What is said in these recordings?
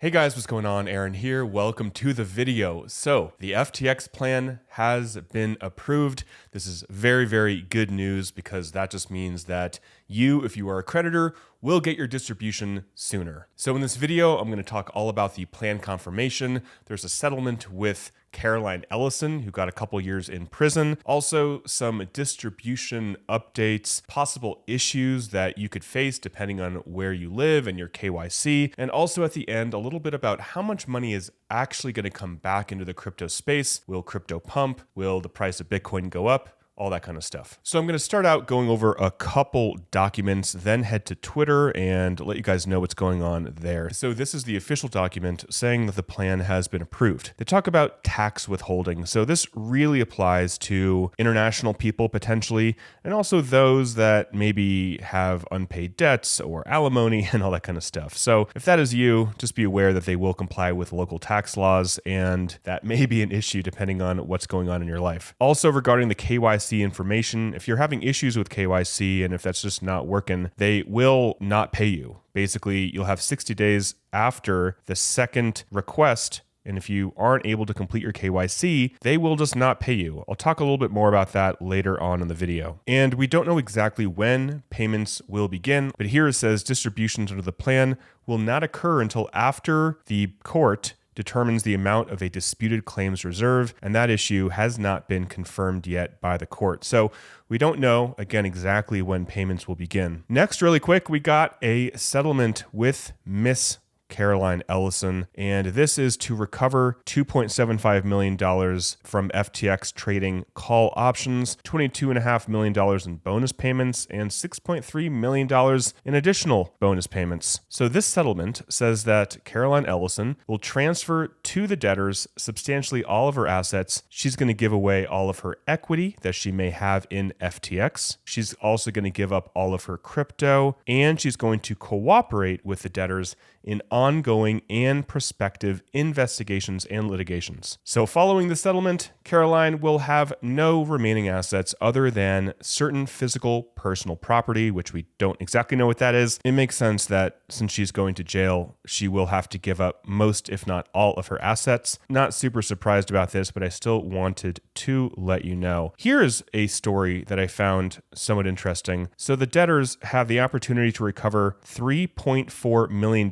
Hey guys, what's going on? Aaron here. Welcome to the video. So the FTX plan has been approved. This is very, very good news because that just means that you, if you are a creditor, will get your distribution sooner. So in this video, I'm going to talk all about the plan confirmation. There's a settlement with Ellison, who got a couple years in prison. Also, some distribution updates, possible issues that you could face depending on where you live and your KYC. And also at the end, a little bit about how much money is actually going to come back into the crypto space. Will crypto pump? Will the price of Bitcoin go up? All that kind of stuff. So I'm going to start out going over a couple documents, then head to Twitter and let you guys know what's going on there. So this is the official document saying that the plan has been approved. They talk about tax withholding. So this really applies to international people potentially, and also those that maybe have unpaid debts or alimony and all that kind of stuff. So if that is you, just be aware that they will comply with local tax laws, and that may be an issue depending on what's going on in your life. Also regarding the KYC information, if you're having issues with KYC and if that's just not working, they will not pay you. Basically, you'll have 60 days after the second request, and if you aren't able to complete your KYC, they will just not pay you. I'll talk a little bit more about that later on in the video. And we don't know exactly when payments will begin, but here it says distributions under the plan will not occur until after the court determines the amount of a disputed claims reserve, and that issue has not been confirmed yet by the court. So we don't know, again, exactly when payments will begin. Next, really quick, we got a settlement with Miss Ellison, and this is to recover $2.75 million from FTX trading call options, $22.5 million in bonus payments, and $6.3 million in additional bonus payments. So this settlement says that Ellison will transfer to the debtors substantially all of her assets. She's going to give away all of her equity that she may have in FTX. She's also going to give up all of her crypto, and she's going to cooperate with the debtors in ongoing and prospective investigations and litigations. So following the settlement, Caroline will have no remaining assets other than certain physical personal property, which we don't exactly know what that is. It makes sense that since she's going to jail, she will have to give up most, if not all, of her assets. Not super surprised about this, but I still wanted to let you know. Here is a story that I found somewhat interesting. So the debtors have the opportunity to recover $3.4 million,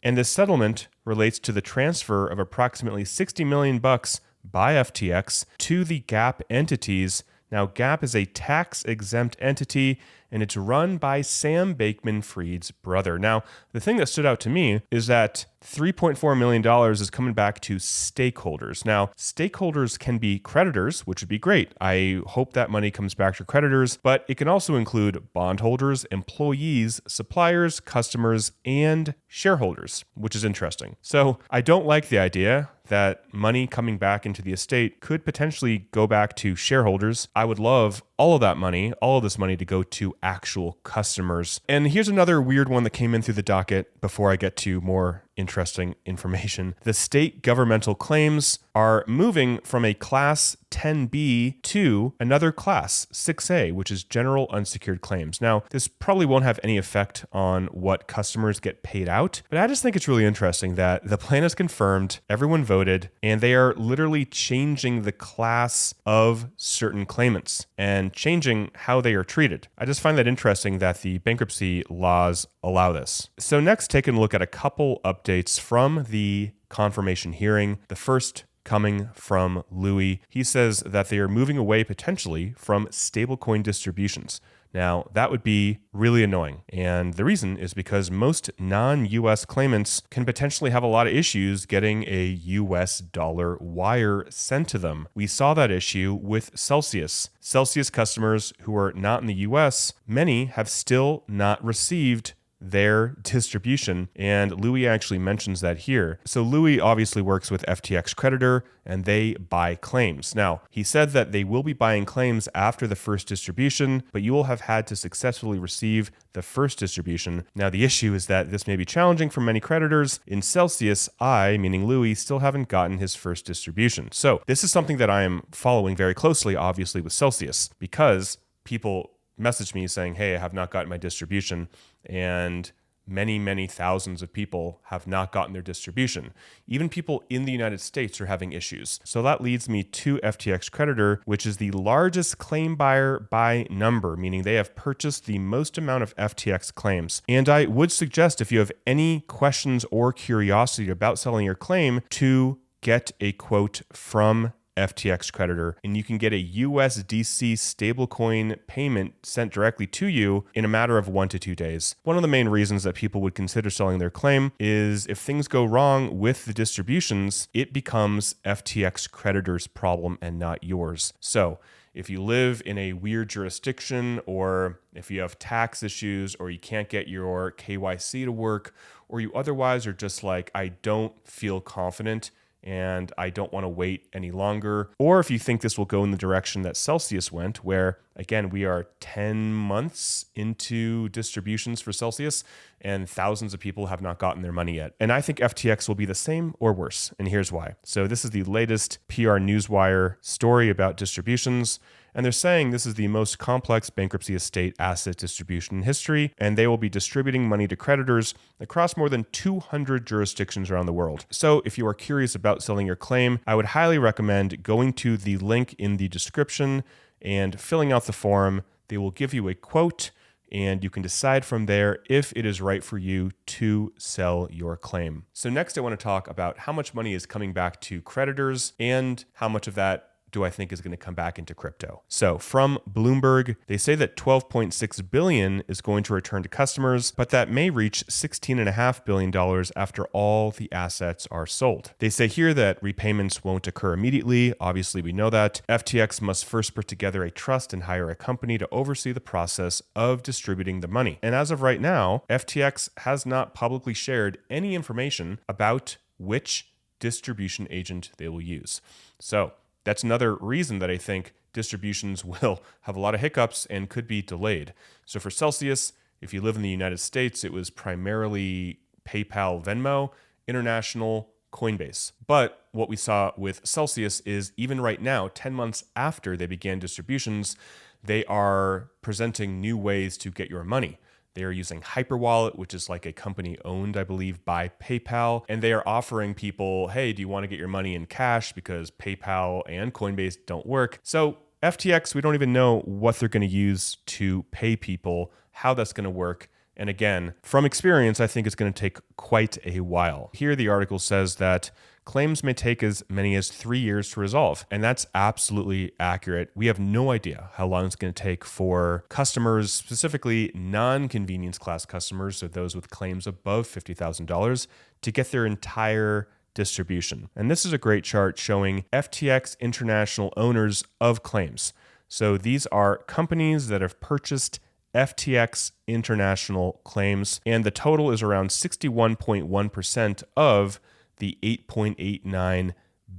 and this settlement relates to the transfer of approximately $60 million by FTX to the Gap entities. Now, Gap is a tax-exempt entity, and it's run by Sam Bankman-Fried's brother. Now, the thing that stood out to me is that $3.4 million is coming back to stakeholders. Now, stakeholders can be creditors, which would be great. I hope that money comes back to creditors, but it can also include bondholders, employees, suppliers, customers, and shareholders, which is interesting. So I don't like the idea that money coming back into the estate could potentially go back to shareholders. I would love all of that money, all of this money to go to actual customers. And here's another weird one that came in through the docket before I get to more interesting information. The state governmental claims are moving from a class 10B to another class 6A, which is general unsecured claims. Now, this probably won't have any effect on what customers get paid out, but I just think it's really interesting that the plan is confirmed, everyone voted, and they are literally changing the class of certain claimants and changing how they are treated. I just find that interesting that the bankruptcy laws allow this. So next, taking a look at a couple updates from the confirmation hearing. The first coming from Louis. He says that they are moving away potentially from stablecoin distributions. Now, that would be really annoying. And the reason is because most non-US claimants can potentially have a lot of issues getting a US dollar wire sent to them. We saw that issue with Celsius. Celsius customers who are not in the US, many have still not received their distribution, and Louis actually mentions that here. So Louis obviously works with FTX creditor, and they buy claims. Now, he said that they will be buying claims after the first distribution, but you will have had to successfully receive the first distribution. Now, the issue is that this may be challenging for many creditors. In Celsius, meaning Louis, still haven't gotten his first distribution. So this is something that I am following very closely, obviously, with Celsius, because people message me saying, hey, I have not gotten my distribution. And many thousands of people have not gotten their distribution. Even people in the United States are having issues. So that leads me to FTX Creditor, which is the largest claim buyer by number, meaning they have purchased the most amount of FTX claims. And I would suggest, if you have any questions or curiosity about selling your claim, to get a quote from FTX Creditor, and you can get a USDC stablecoin payment sent directly to you in a matter of 1 to 2 days. One of the main reasons that people would consider selling their claim is if things go wrong with the distributions, it becomes FTX Creditor's problem and not yours. So if you live in a weird jurisdiction, or if you have tax issues, or you can't get your KYC to work, or you otherwise are just like, I don't feel confident and I don't want to wait any longer. Or if you think this will go in the direction that Celsius went, where again, we are 10 months into distributions for Celsius and thousands of people have not gotten their money yet. And I think FTX will be the same or worse. And here's why. So this is the latest PR Newswire story about distributions. And they're saying this is the most complex bankruptcy estate asset distribution in history, and they will be distributing money to creditors across more than 200 jurisdictions around the world. So if you are curious about selling your claim, I would highly recommend going to the link in the description and filling out the form. They will give you a quote, and you can decide from there if it is right for you to sell your claim. So next I want to talk about how much money is coming back to creditors and how much of that do I think is going to come back into crypto. So from Bloomberg, they say that 12.6 billion is going to return to customers, but that may reach $16.5 billion after all the assets are sold. They say here that repayments won't occur immediately. Obviously, we know that. FTX must first put together a trust and hire a company to oversee the process of distributing the money. And as of right now, FTX has not publicly shared any information about which distribution agent they will use. So that's another reason that I think distributions will have a lot of hiccups and could be delayed. So for Celsius, if you live in the United States, it was primarily PayPal, Venmo, international, Coinbase. But what we saw with Celsius is even right now, 10 months after they began distributions, they are presenting new ways to get your money. They are using Hyperwallet, which is like a company owned, I believe, by PayPal. And they are offering people, hey, do you want to get your money in cash because PayPal and Coinbase don't work? So FTX, we don't even know what they're going to use to pay people, how that's going to work. And again, from experience, I think it's going to take quite a while. Here, the article says that claims may take as many as 3 years to resolve. And that's absolutely accurate. We have no idea how long it's going to take for customers, specifically non-convenience class customers, so those with claims above $50,000, to get their entire distribution. And this is a great chart showing FTX international owners of claims. So these are companies that have purchased FTX international claims, and the total is around 61.1% of the $8.89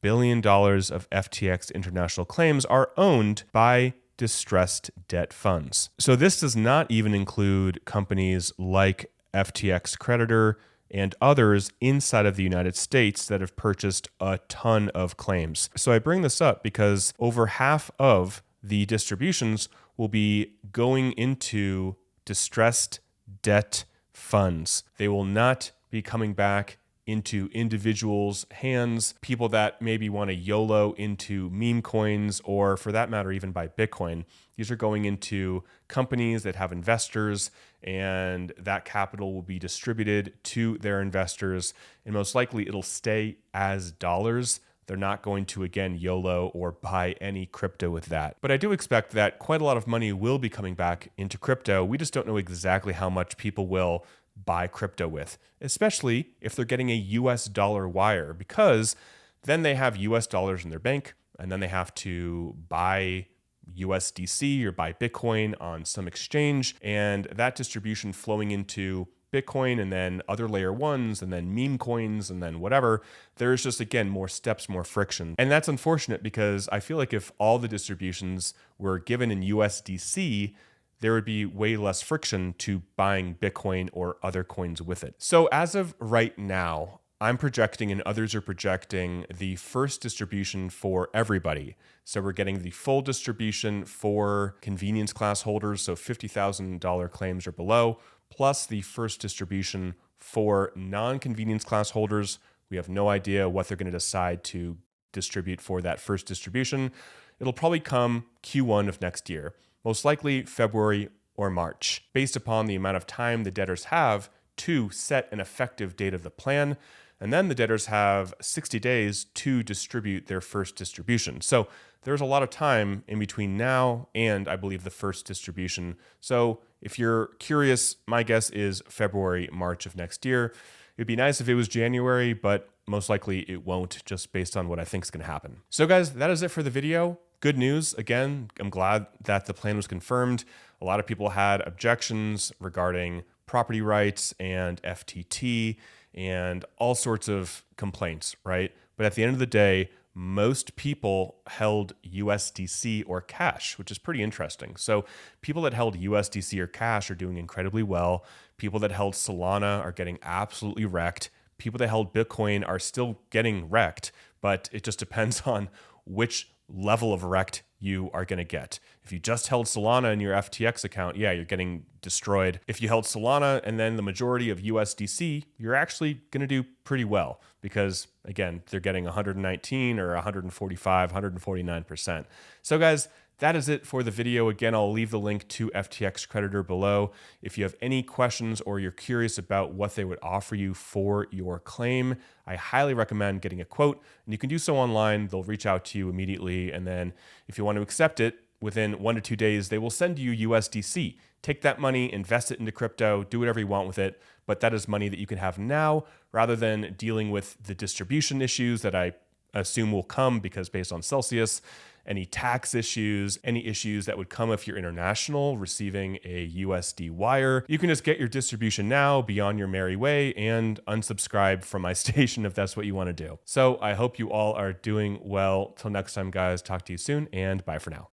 billion of FTX international claims are owned by distressed debt funds. So this does not even include companies like FTX Creditor and others inside of the United States that have purchased a ton of claims. So I bring this up because over half of the distributions will be going into distressed debt funds. They will not be coming back into individuals' hands, people that maybe want to YOLO into meme coins, or for that matter, even buy Bitcoin. These are going into companies that have investors, and that capital will be distributed to their investors. And most likely it'll stay as dollars. They're not going to, again, YOLO or buy any crypto with that. But I do expect that quite a lot of money will be coming back into crypto. We just don't know exactly how much people will buy crypto with, especially if they're getting a US dollar wire, because then they have US dollars in their bank, and then they have to buy USDC or buy Bitcoin on some exchange, and that distribution flowing into Bitcoin and then other layer ones and then meme coins and then whatever, there's just, again, more steps, more friction. And that's unfortunate because I feel like if all the distributions were given in USDC, there would be way less friction to buying Bitcoin or other coins with it. So as of right now, I'm projecting and others are projecting the first distribution for everybody. So we're getting the full distribution for convenience class holders, so $50,000 claims or below, plus the first distribution for non-convenience class holders. We have no idea what they're going to decide to distribute for that first distribution. It'll probably come Q1 of next year, most likely February or March, based upon the amount of time the debtors have to set an effective date of the plan. And then the debtors have 60 days to distribute their first distribution. So there's a lot of time in between now and I believe the first distribution. So if you're curious, my guess is February, March of next year. It'd be nice if it was January, but most likely it won't, just based on what I think is going to happen. So guys, that is it for the video. Good news. Again, I'm glad that the plan was confirmed. A lot of people had objections regarding property rights and FTT and all sorts of complaints, right? But at the end of the day, most people held USDC or cash, which is pretty interesting. So people that held USDC or cash are doing incredibly well. People that held Solana are getting absolutely wrecked. People that held Bitcoin are still getting wrecked, but it just depends on which level of wrecked you are going to get. If you just held Solana in your FTX account, yeah, you're getting destroyed. If you held Solana and then the majority of USDC, you're actually going to do pretty well because, again, they're getting 119 or 145, 149%. So guys, that is it for the video. Again, I'll leave the link to FTX Creditor below. If you have any questions or you're curious about what they would offer you for your claim, I highly recommend getting a quote. And you can do so online. They'll reach out to you immediately. And then if you want to accept it, within 1 to 2 days, they will send you USDC. Take that money, invest it into crypto, do whatever you want with it. But that is money that you can have now rather than dealing with the distribution issues that I assume will come because based on Celsius, any tax issues, any issues that would come if you're international receiving a USD wire. You can just get your distribution now, be on your merry way, and unsubscribe from my station if that's what you want to do. So I hope you all are doing well. Till next time, guys, talk to you soon, and bye for now.